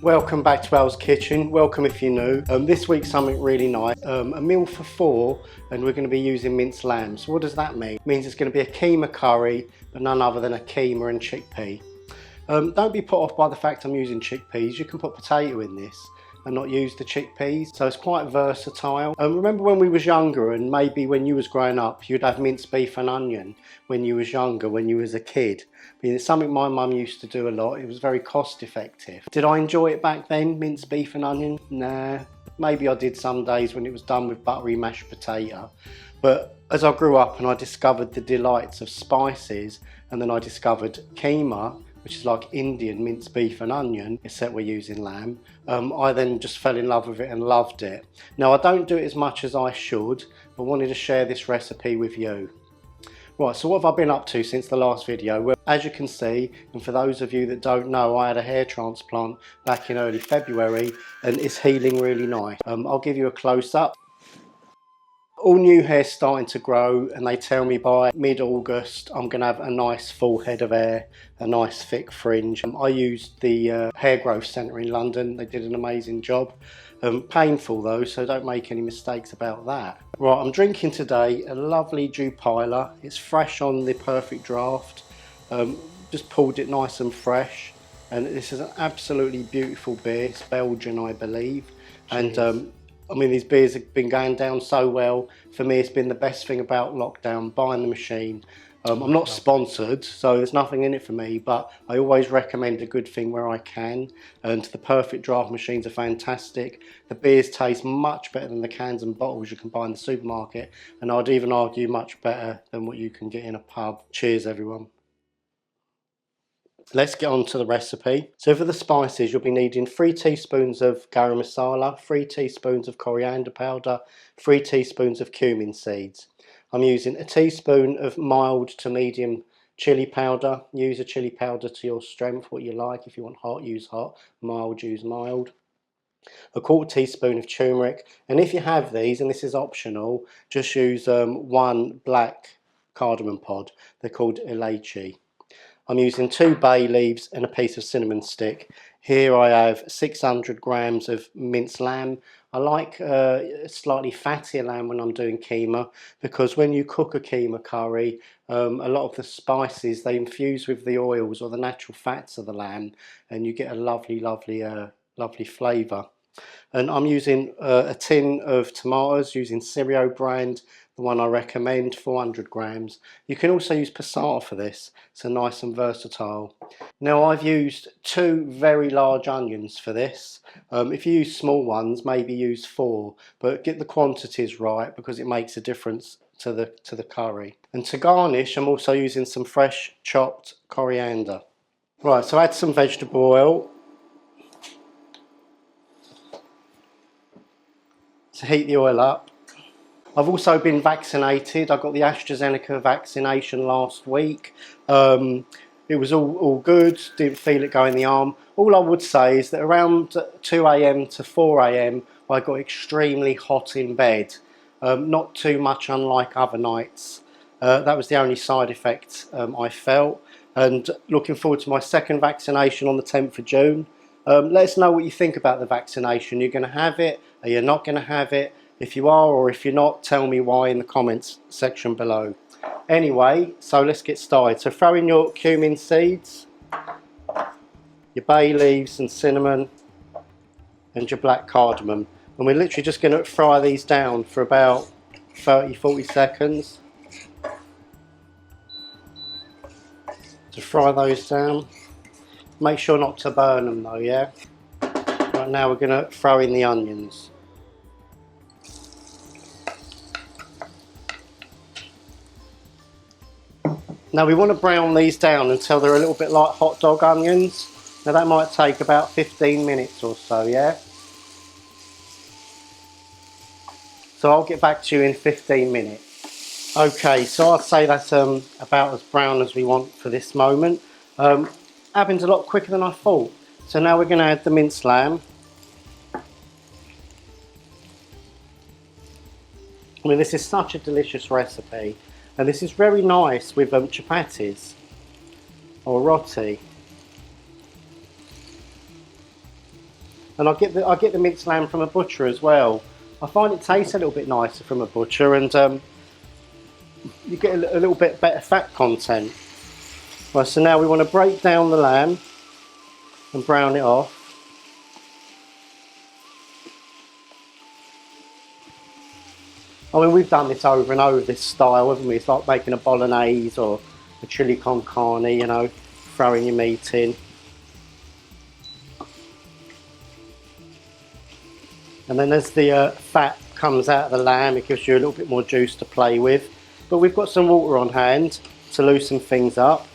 Welcome back to Al's Kitchen. Welcome if you're new. This week's something really nice. A meal for four, and we're going to be using minced lamb. So what does that mean? It means it's going to be a keema curry, but none other than a keema and chickpea. Don't be put off by the fact I'm using chickpeas. You can put potato in this and not use the chickpeas, so it's quite versatile. Remember when we was younger, and maybe when you was growing up, you'd have minced beef and onion when you was younger, when you was a kid. But it's something my mum used to do a lot. It was very cost effective. Did I enjoy it back then, minced beef and onion? Nah, maybe I did some days when it was done with buttery mashed potato. But as I grew up and I discovered the delights of spices, and then I discovered keema, which is like Indian minced beef and onion, except we're using lamb. I then just fell in love with it and loved it. Now I don't do it as much as I should, but wanted to share this recipe with you. Right, so what have I been up to since the last video? Well, as you can see, and for those of you that don't know, I had a hair transplant back in early February and it's healing really nice. I'll give you a close-up. All new hair's starting to grow, and they tell me by mid-August I'm going to have a nice full head of hair, a nice thick fringe. I used the hair growth centre in London. They did an amazing job. Painful though, so don't make any mistakes about that. Right, I'm drinking today a lovely Jupiler. It's fresh on the Perfect Draft. Just pulled it nice and fresh, and this is an absolutely beautiful beer. It's Belgian, I believe. Cheers. And I mean, these beers have been going down so well. For me, it's been the best thing about lockdown, buying the machine. I'm not sponsored, so there's nothing in it for me, but I always recommend a good thing where I can. And the Perfect Draft machines are fantastic. The beers taste much better than the cans and bottles you can buy in the supermarket. And I'd even argue much better than what you can get in a pub. Cheers, everyone. Let's get on to the recipe. So for the spices, you'll be needing 3 teaspoons of garam masala, 3 teaspoons of coriander powder, 3 teaspoons of cumin seeds. I'm using a teaspoon of mild to medium chilli powder. Use a chilli powder to your strength, what you like. If you want hot, use hot. Mild, use mild. A 1/4 teaspoon of turmeric. And if you have these, and this is optional, just use 1 black cardamom pod. They're called elaichi. I'm using 2 bay leaves and a piece of cinnamon stick. Here I have 600 grams of minced lamb. I like a slightly fattier lamb when I'm doing keema, because when you cook a keema curry, a lot of the spices, they infuse with the oils or the natural fats of the lamb, and you get a lovely flavour. And I'm using a tin of tomatoes, using Sirio brand, the one I recommend, 400 grams. You can also use passata for this, so nice and versatile. Now I've used 2 very large onions for this. If you use small ones, maybe use 4, but get the quantities right because it makes a difference to the curry. And to garnish, I'm also using some fresh chopped coriander. Right, so add some vegetable oil to heat the oil up. I've also been vaccinated. I got the AstraZeneca vaccination last week. It was all good, didn't feel it go in the arm. All I would say is that around 2 AM to 4 AM I got extremely hot in bed. Not too much unlike other nights. That was the only side effect I felt. And looking forward to my second vaccination on the 10th of June. Let us know what you think about the vaccination. You're going to have it? Are you not going to have it? If you are, or if you're not, tell me why in the comments section below. Anyway, so let's get started. So throw in your cumin seeds, your bay leaves and cinnamon, and your black cardamom. And we're literally just going to fry these down for about 30-40 seconds. To fry those down. Make sure not to burn them though, yeah? Right, now we're going to throw in the onions. Now we want to brown these down until they're a little bit like hot dog onions. Now that might take about 15 minutes or so, yeah? So I'll get back to you in 15 minutes. Okay, so I'd say that's about as brown as we want for this moment. Happens a lot quicker than I thought. So now we're going to add the minced lamb. I mean, this is such a delicious recipe. And this is very nice with chapatis or roti. And I get the minced lamb from a butcher as well. I find it tastes a little bit nicer from a butcher, and you get a little bit better fat content. Right, so now we want to break down the lamb and brown it off. I mean, we've done this over and over, this style, haven't we? It's like making a bolognese or a chili con carne, you know, throwing your meat in. And then as the fat comes out of the lamb, it gives you a little bit more juice to play with. But we've got some water on hand to loosen things up.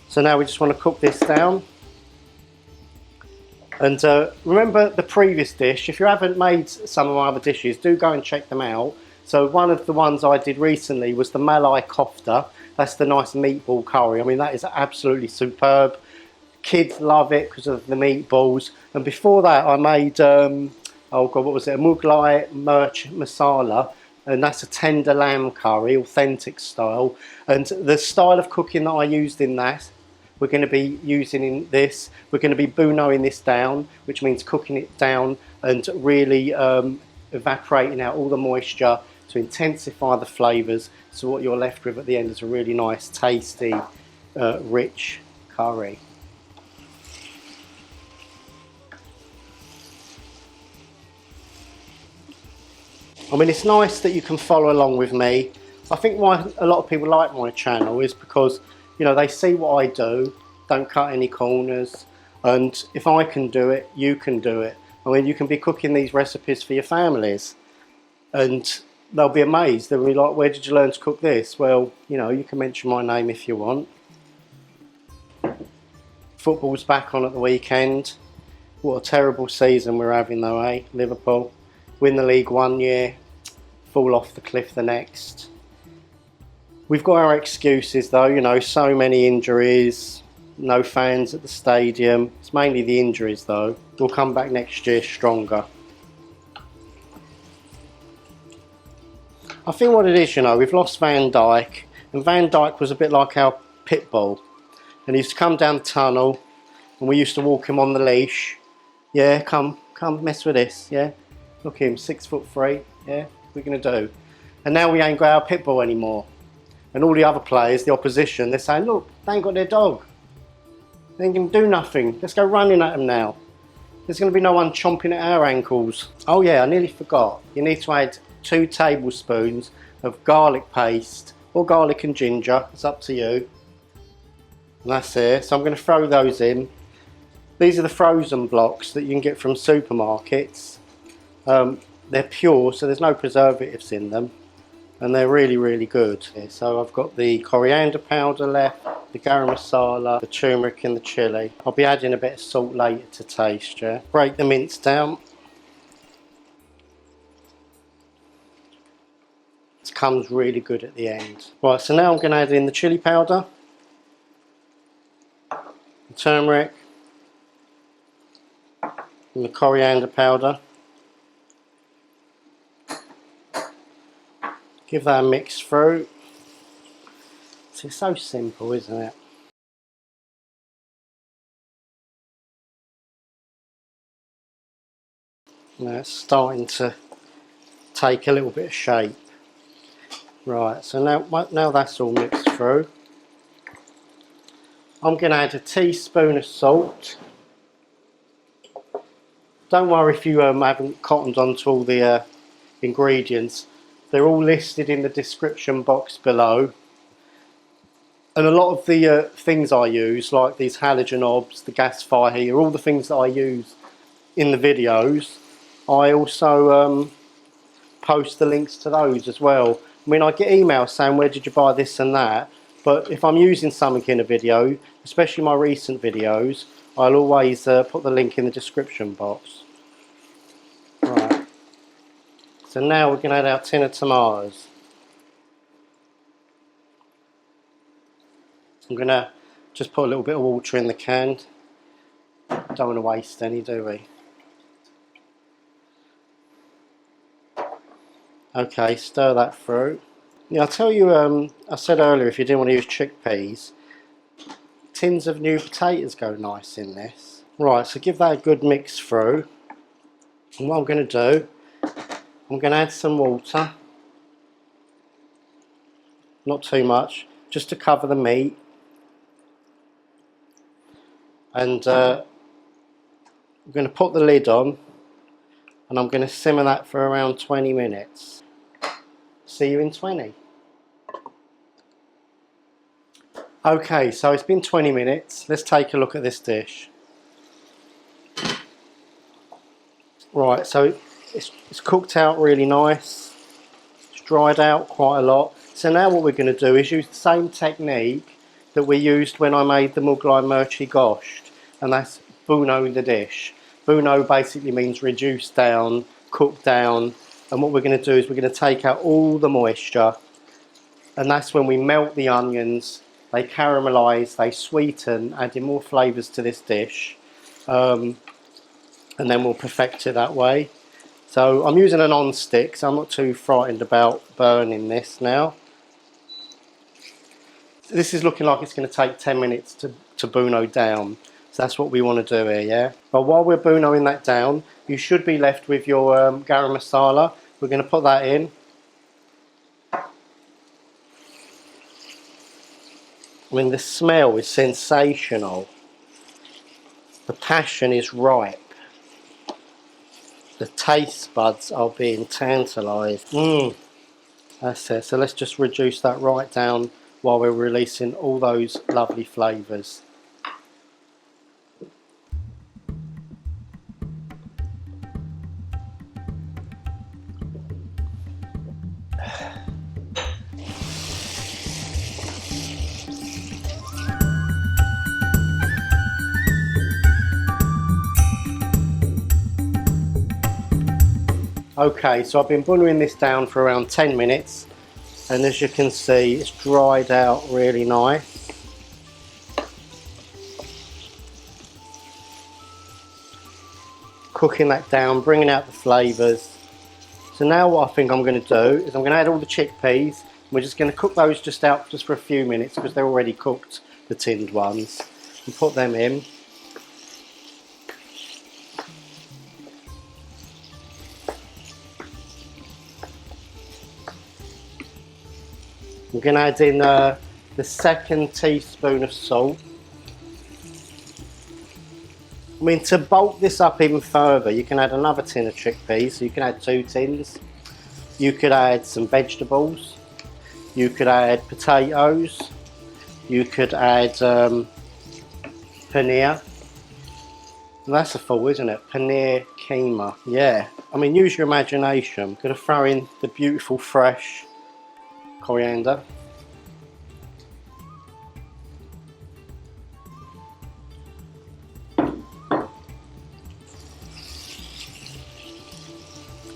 So now we just want to cook this down. And remember the previous dish, if you haven't made some of my other dishes, do go and check them out. So one of the ones I did recently was the Malai kofta. That's the nice meatball curry. I mean, that is absolutely superb. Kids love it because of the meatballs. And before that I made, oh God, what was it? A Mughlai Mirch masala. And that's a tender lamb curry, authentic style. And the style of cooking that I used in that, we're going to be using in this. We're going to be bunoing this down, which means cooking it down and really evaporating out all the moisture to intensify the flavours. So what you're left with at the end is a really nice, tasty, rich curry. I mean, it's nice that you can follow along with me. I think why a lot of people like my channel is because, you know, they see what I do, don't cut any corners, and if I can do it, you can do it. I mean, you can be cooking these recipes for your families and they'll be amazed. They'll be like, where did you learn to cook this? Well, you know, you can mention my name if you want. Football's back on at the weekend. What a terrible season we're having though, eh? Liverpool win the league one year, fall off the cliff the next. We've got our excuses though, you know, so many injuries, no fans at the stadium. It's mainly the injuries though. We'll come back next year stronger. I think what it is, you know, we've lost Van Dijk, and Van Dijk was a bit like our pit bull. And he used to come down the tunnel and we used to walk him on the leash. Yeah, come mess with this, yeah. Look at him, 6'3", yeah, what are we gonna do? And now we ain't got our pit bull anymore. And all the other players, the opposition, they're saying, look, they ain't got their dog. They ain't gonna do nothing. Let's go running at them now. There's gonna be no one chomping at our ankles. Oh yeah, I nearly forgot. You need to add 2 tablespoons of garlic paste, or garlic and ginger, it's up to you. And that's it. So I'm gonna throw those in. These are the frozen blocks that you can get from supermarkets. They're pure, so there's no preservatives in them. And they're really, really good. So I've got the coriander powder left, the garam masala, the turmeric and the chilli. I'll be adding a bit of salt later to taste, yeah. Break the mince down. It comes really good at the end. Right, so now I'm going to add in the chilli powder, the turmeric, and the coriander powder. Give that a mix through. It's so simple, isn't it? Now it's starting to take a little bit of shape. Right, so now that's all mixed through. I'm going to add a teaspoon of salt. Don't worry if you haven't cottoned onto all the ingredients. They're all listed in the description box below. And a lot of the things I use, like these halogen obs, the gas fire heater, all the things that I use in the videos, I also post the links to those as well. I mean, I get emails saying, where did you buy this and that? But if I'm using something in a video, especially my recent videos, I'll always put the link in the description box. Right. So now we're going to add our tin of tomatoes. I'm going to just put a little bit of water in the can. Don't want to waste any, do we? Okay, stir that through. Yeah, I'll tell you, I said earlier if you didn't want to use chickpeas, tins of new potatoes go nice in this. Right, so give that a good mix through. And what I'm going to do, I'm going to add some water. Not too much, just to cover the meat. And I'm going to put the lid on, and I'm going to simmer that for around 20 minutes. See you in 20. Okay, so it's been 20 minutes. Let's take a look at this dish. Right, so it's cooked out really nice. It's dried out quite a lot. So now what we're going to do is use the same technique that we used when I made the Mughlai Mirchi Gosht, and that's buno the dish. Buno basically means reduce down, cook down, and what we're going to do is we're going to take out all the moisture, and that's when we melt the onions, they caramelise, they sweeten, adding more flavours to this dish, and then we'll perfect it that way. So I'm using a non-stick, so I'm not too frightened about burning this now. This is looking like it's going to take 10 minutes to buno down. So that's what we want to do here, yeah? But while we're bunoing that down, you should be left with your garam masala. We're going to put that in. I mean, the smell is sensational. The passion is ripe. The taste buds are being tantalised. That's it. So let's just reduce that right down while we're releasing all those lovely flavours. Okay, so I've been bunoing this down for around 10 minutes, and as you can see, it's dried out really nice. Cooking that down, bringing out the flavours. So now what I think I'm going to do is I'm going to add all the chickpeas. We're just going to cook those just for a few minutes because they're already cooked, the tinned ones, and put them in. I'm going to add in the 2nd teaspoon of salt. I mean, to bulk this up even further, you can add another tin of chickpeas, so you can add 2 tins. You could add some vegetables. You could add potatoes. You could add paneer. And that's a full, isn't it? Paneer Keema. Yeah. I mean, use your imagination. I'm going to throw in the beautiful fresh coriander.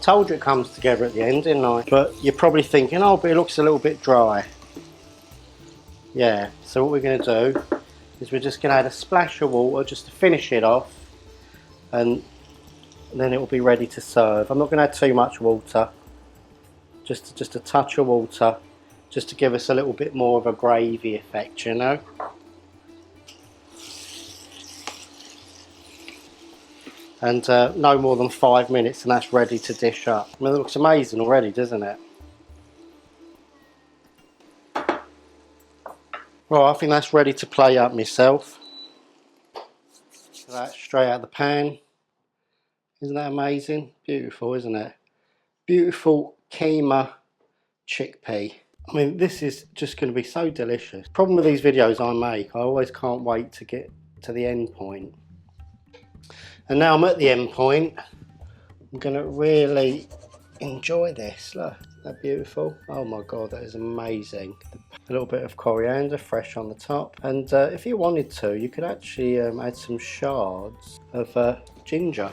Told you it comes together at the end, didn't I? But you're probably thinking, oh, but it looks a little bit dry. Yeah, so what we're going to do is we're just going to add a splash of water just to finish it off, and then it will be ready to serve. I'm not going to add too much water, just a touch of water, just to give us a little bit more of a gravy effect, you know. And no more than 5 minutes and that's ready to dish up. I mean, it looks amazing already, doesn't it? Well, I think that's ready to plate up myself. That straight out of the pan. Isn't that amazing? Beautiful, isn't it? Beautiful Keema chickpea. I mean, this is just going to be so delicious. Problem with these videos I make, I always can't wait to get to the end point. And now I'm at the end point. I'm going to really enjoy this. Look, isn't that beautiful? Oh my God, that is amazing. A little bit of coriander fresh on the top. And if you wanted to, you could actually add some shards of ginger.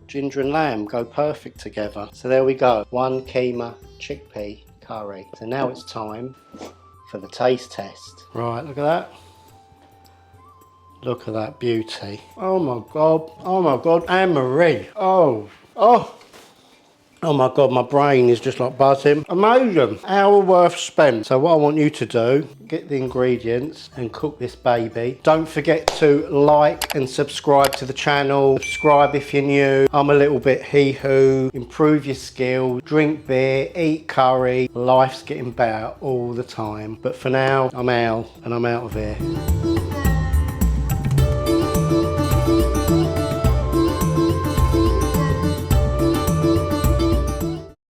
Ginger and lamb go perfect together. So there we go, 1 Keema chickpea curry. So now it's time for the taste test. Right, look at that. Look at that beauty. Oh my God, oh my God, Anne-Marie. Oh, oh. Oh my God, my brain is just like buzzing. Amazing, hour worth spent. So what I want you to do, get the ingredients and cook this baby. Don't forget to like and subscribe to the channel. Subscribe if you're new. I'm a little bit hee-hoo. Improve your skills, drink beer, eat curry. Life's getting better all the time. But for now, I'm out and I'm out of here.